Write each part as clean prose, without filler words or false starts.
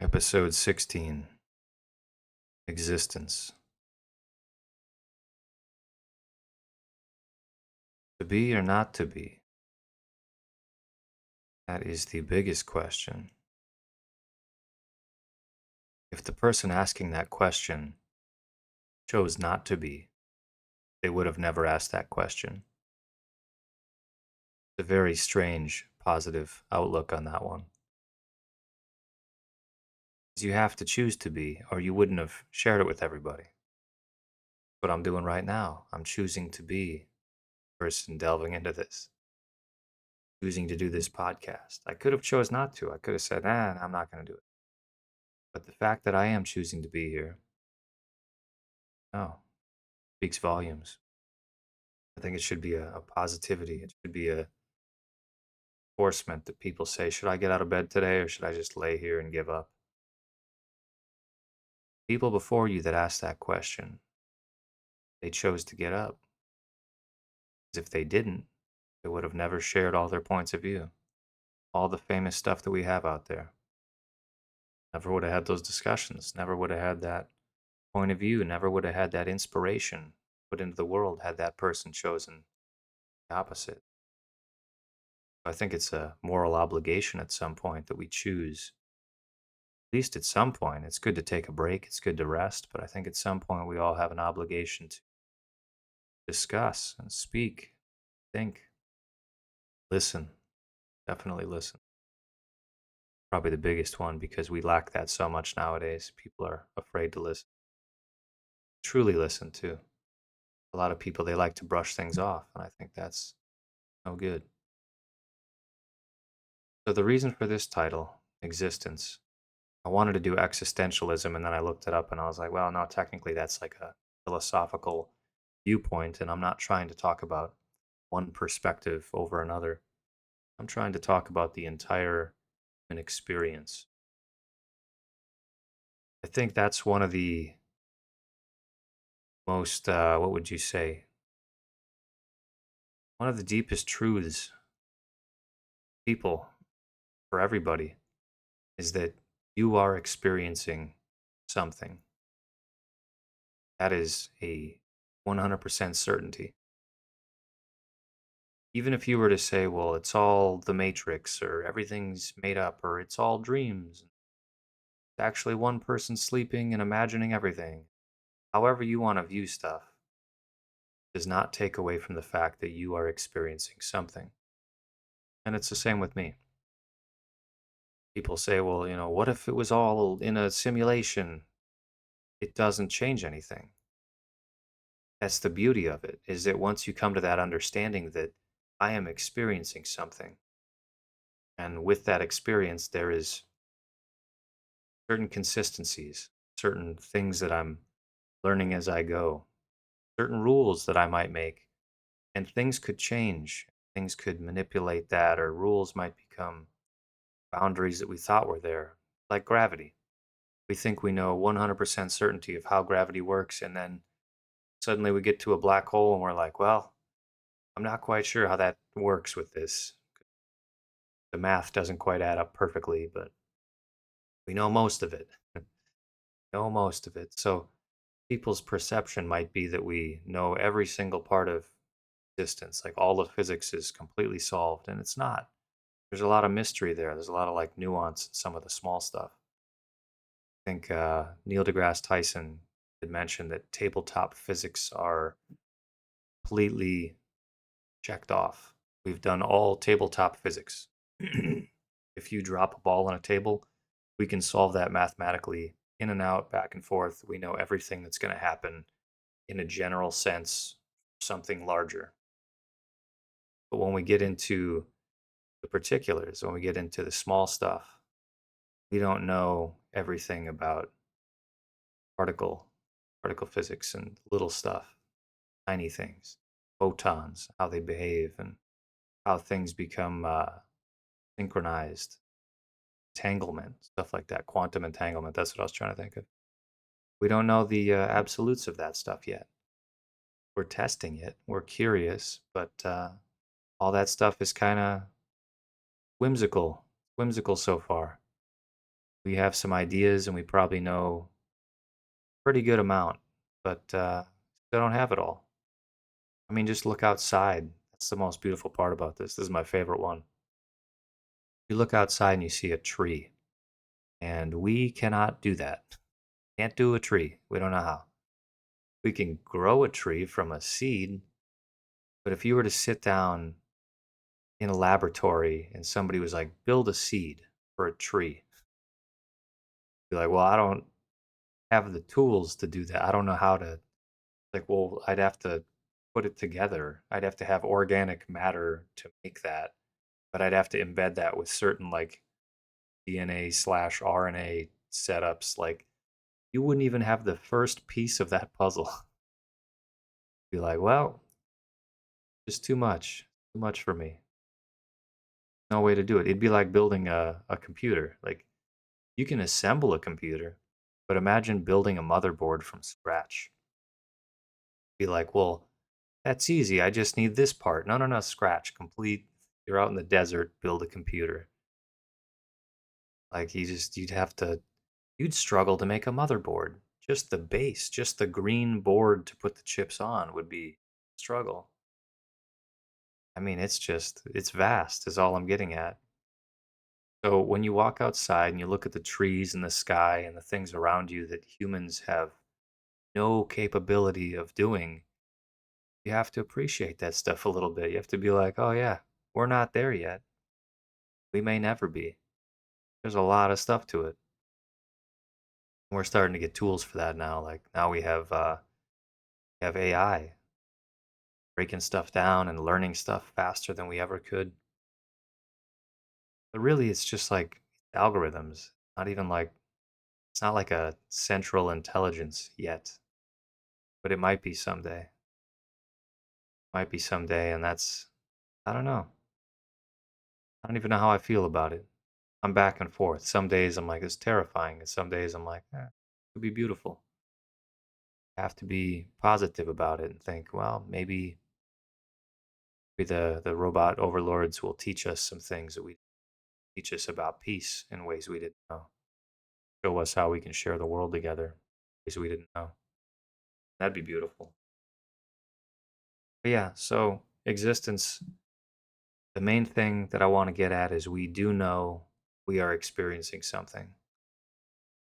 Episode 16 Existence. To be or not to be? That is the biggest question. If the person asking that question chose not to be, they would have never asked that question. It's a very strange, positive outlook on that one. Because you have to choose to be, or you wouldn't have shared it with everybody. What I'm doing right now, I'm choosing to be the person delving into this, choosing to do this podcast. I could have chose not to. I could have said, I'm not going to do it. But the fact that I am choosing to be here, oh, speaks volumes. I think it should be a positivity. It should be a enforcement that people say, should I get out of bed today or should I just lay here and give up? People before you that asked that question, they chose to get up. Because if they didn't, they would have never shared all their points of view. All the famous stuff that we have out there. Never would have had those discussions. Never would have had that point of view. Never would have had that inspiration put into the world had that person chosen the opposite. I think it's a moral obligation at some point that we choose. At least at some point, it's good to take a break. It's good to rest. But I think at some point we all have an obligation to discuss and speak, think, listen. Definitely listen. Probably the biggest one because we lack that so much nowadays. People are afraid to listen. Truly listen too. A lot of people, they like to brush things off. And I think that's no good. So the reason for this title, Existence, I wanted to do existentialism, and then I looked it up and I was like, well, no, technically that's like a philosophical viewpoint, and I'm not trying to talk about one perspective over another. I'm trying to talk about the entire human experience. I think that's one of the most, what would you say, one of the deepest truths, people, for everybody, is that you are experiencing something. That is a 100% certainty. Even if you were to say, well, it's all the Matrix, or everything's made up, or it's all dreams, it's actually one person sleeping and imagining everything. However, you want to view stuff does not take away from the fact that you are experiencing something. And it's the same with me. People say, well, what if it was all in a simulation? It doesn't change anything. That's the beauty of it, is that once you come to that understanding that I am experiencing something, and with that experience, there is certain consistencies, certain things that I'm learning as I go, certain rules that I might make, and things could change. Things could manipulate that, or rules might become boundaries that we thought were there, like gravity. We think we know 100% certainty of how gravity works, and then suddenly we get to a black hole and we're like, well, I'm not quite sure how that works with this. The math doesn't quite add up perfectly, but we know most of it. Know most of it. So people's perception might be that we know every single part of existence, like all of physics is completely solved, and it's not. There's a lot of mystery there. There's a lot of like nuance in some of the small stuff. I think Neil deGrasse Tyson had mentioned that tabletop physics are completely checked off. We've done all tabletop physics. If you drop a ball on a table, we can solve that mathematically in and out, back and forth. We know everything that's going to happen in a general sense, something larger. But when we get into the particulars, when we get into the small stuff, we don't know everything about particle particle physics and little stuff, tiny things, photons, how they behave, and how things become synchronized, entanglement, stuff like that, quantum entanglement. That's what I was trying to think of. We don't know the absolutes of that stuff yet. We're testing it. We're curious, but all that stuff is kind of whimsical, whimsical so far. We have some ideas and we probably know a pretty good amount, but still don't have it all. I mean, just look outside. That's the most beautiful part about this. This is my favorite one. You look outside and you see a tree, and we cannot do that. Can't do a tree. We don't know how. We can grow a tree from a seed, but if you were to sit down in a laboratory and somebody was like, build a seed for a tree, be like, well, I don't have the tools to do that. I don't know how to, like, well, I'd have to put it together. I'd have to have organic matter to make that, but I'd have to embed that with certain like DNA/RNA setups. Like, you wouldn't even have the first piece of that puzzle. Be like, well, just too much for me. No way to do it. It'd be like building a computer. Like, you can assemble a computer, but imagine building a motherboard from scratch. Be like, well, that's easy. I just need this part. No, no, no, scratch, complete. You're out in the desert, build a computer. Like, you'd have to, you'd struggle to make a motherboard. Just the base, just the green board to put the chips on would be a struggle. I mean, it's vast, is all I'm getting at. So when you walk outside and you look at the trees and the sky and the things around you that humans have no capability of doing, you have to appreciate that stuff a little bit. You have to be like, oh, yeah, we're not there yet. We may never be. There's a lot of stuff to it. We're starting to get tools for that now. Like now we have AI breaking stuff down and learning stuff faster than we ever could. But really, it's just like algorithms. Not even like it's not like a central intelligence yet, but it might be someday. Might be someday, and that's I don't know. I don't even know how I feel about it. I'm back and forth. Some days I'm like, it's terrifying, and some days I'm like, it could be beautiful. I have to be positive about it and think, well, maybe the robot overlords will teach us some things that we teach us about peace in ways we didn't know. Show us how we can share the world together in ways we didn't know. That'd be beautiful. But yeah, so existence, the main thing that I want to get at is we do know we are experiencing something.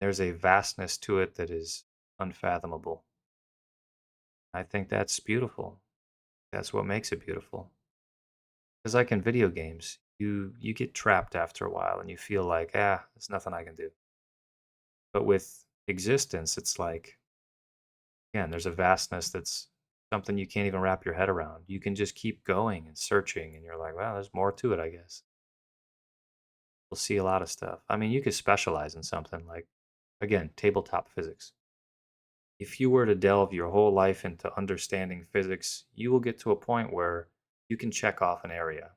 There's a vastness to it that is unfathomable. I think that's beautiful. That's what makes it beautiful. Because like in video games, you get trapped after a while and you feel like, there's nothing I can do. But with existence, it's like, again, there's a vastness that's something you can't even wrap your head around. You can just keep going and searching, and you're like, well, there's more to it, I guess. We'll see a lot of stuff. I mean, you could specialize in something like, again, tabletop physics. If you were to delve your whole life into understanding physics, you will get to a point where you can check off an area.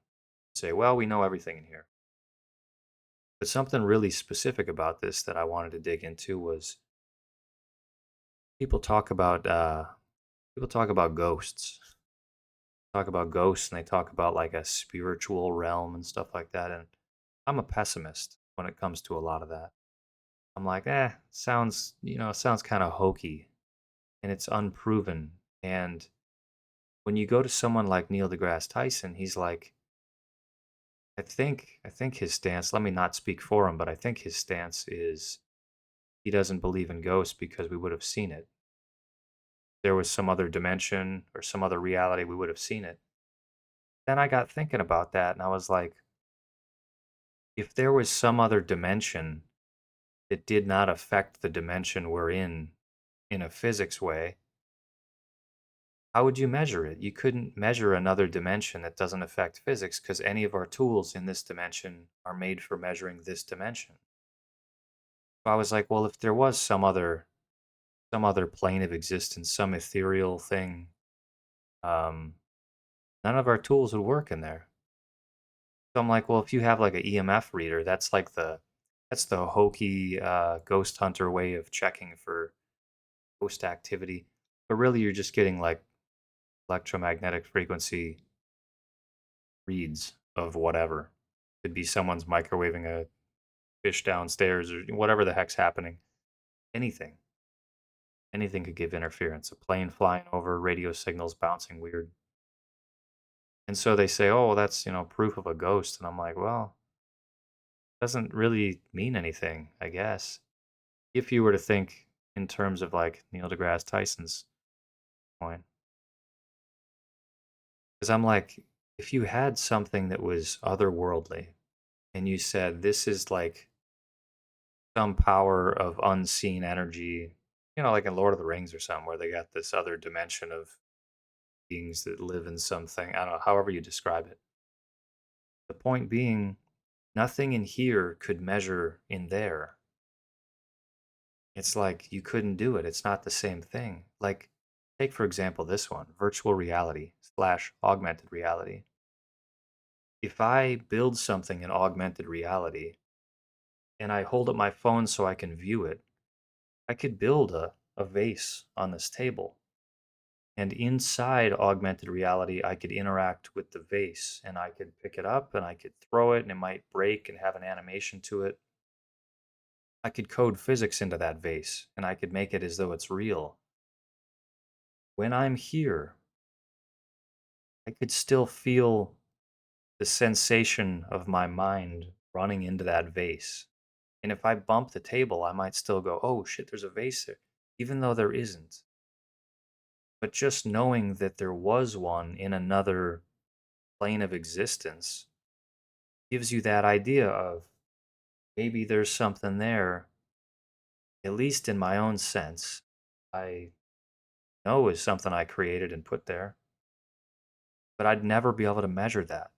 Say, well, we know everything in here. But something really specific about this that I wanted to dig into was people talk about people talk about ghosts. Talk about ghosts and they talk about like a spiritual realm and stuff like that. And I'm a pessimist when it comes to a lot of that. I'm like, sounds sounds kind of hokey and it's unproven. And when you go to someone like Neil deGrasse Tyson, he's like, I think his stance, let me not speak for him, but I think his stance is he doesn't believe in ghosts because we would have seen it. There was some other dimension or some other reality, we would have seen it. Then I got thinking about that and I was like, if there was some other dimension that did not affect the dimension we're in a physics way, how would you measure it? You couldn't measure another dimension that doesn't affect physics because any of our tools in this dimension are made for measuring this dimension. So I was like, well, if there was some other plane of existence, some ethereal thing, um, none of our tools would work in there. So I'm like, well, if you have like an EMF reader, that's the hokey ghost hunter way of checking for ghost activity. But really, you're just getting like electromagnetic frequency reads of whatever. Could be someone's microwaving fish downstairs or whatever the heck's happening. Anything. Anything could give interference. A plane flying over, radio signals bouncing weird. And so they say, "Oh, well, that's, proof of a ghost." And I'm like, "Well, doesn't really mean anything, I guess." If you were to think in terms of like Neil deGrasse Tyson's point. Because I'm like, if you had something that was otherworldly and you said this is like some power of unseen energy, like in Lord of the Rings or something, where they got this other dimension of beings that live in something, I don't know, however you describe it. The point being, nothing in here could measure in there. It's like you couldn't do it. It's not the same thing. Like, take for example this one, virtual reality slash augmented reality. If I build something in augmented reality and I hold up my phone so I can view it, I could build a vase on this table. And inside augmented reality, I could interact with the vase and I could pick it up and I could throw it and it might break and have an animation to it. I could code physics into that vase and I could make it as though it's real. When I'm here, I could still feel the sensation of my mind running into that vase. And if I bump the table, I might still go, oh shit, there's a vase there, even though there isn't. But just knowing that there was one in another plane of existence gives you that idea of maybe there's something there, at least in my own sense. I know is something I created and put there, but I'd never be able to measure that.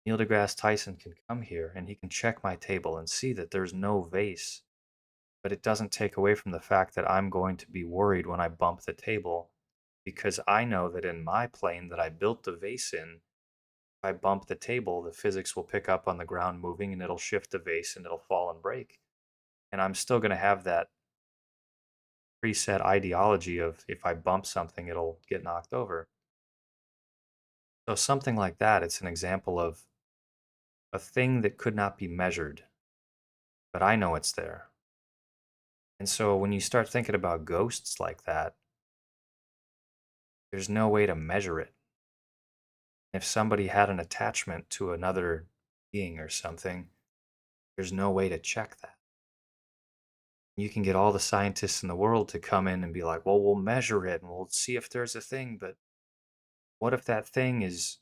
Neil deGrasse Tyson can come here and he can check my table and see that there's no vase, but it doesn't take away from the fact that I'm going to be worried when I bump the table because I know that in my plane that I built the vase in, if I bump the table, the physics will pick up on the ground moving and it'll shift the vase and it'll fall and break. And I'm still going to have that preset ideology of if I bump something, it'll get knocked over. So something like that, it's an example of a thing that could not be measured, but I know it's there. And so when you start thinking about ghosts like that, there's no way to measure it. If somebody had an attachment to another being or something, there's no way to check that. You can get all the scientists in the world to come in and be like, well, we'll measure it and we'll see if there's a thing. But what if that thing is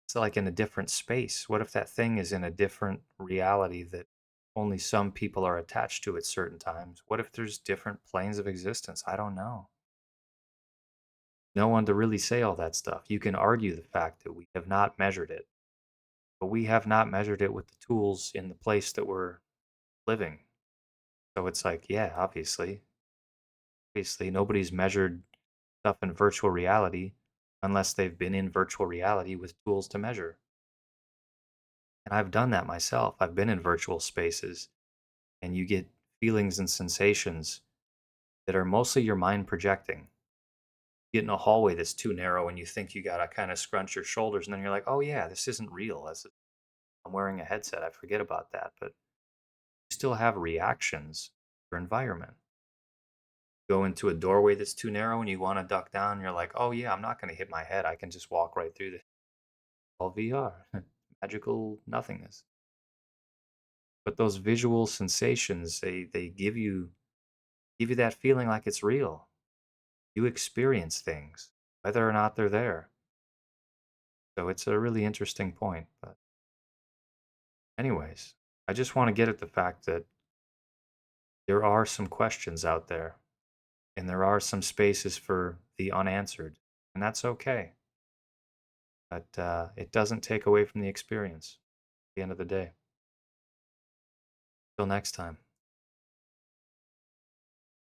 it's like in a different space? What if that thing is in a different reality that only some people are attached to at certain times? What if there's different planes of existence? I don't know. No one to really say all that stuff. You can argue the fact that we have not measured it, but we have not measured it with the tools in the place that we're living. So it's like, yeah, obviously, nobody's measured stuff in virtual reality unless they've been in virtual reality with tools to measure. And I've done that myself. I've been in virtual spaces and you get feelings and sensations that are mostly your mind projecting. You get in a hallway that's too narrow and you think you gotta kind of scrunch your shoulders, and then you're like, oh yeah, this isn't real. I'm wearing a headset. I forget about that. But you still have reactions to your environment. Go into a doorway that's too narrow and you want to duck down, you're like, oh yeah, I'm not going to hit my head. I can just walk right through this. All VR, magical nothingness. But those visual sensations, they give you that feeling like it's real. You experience things, whether or not they're there. So it's a really interesting point. But anyways, I just want to get at the fact that there are some questions out there and there are some spaces for the unanswered, and that's okay. But it doesn't take away from the experience at the end of the day. Till next time.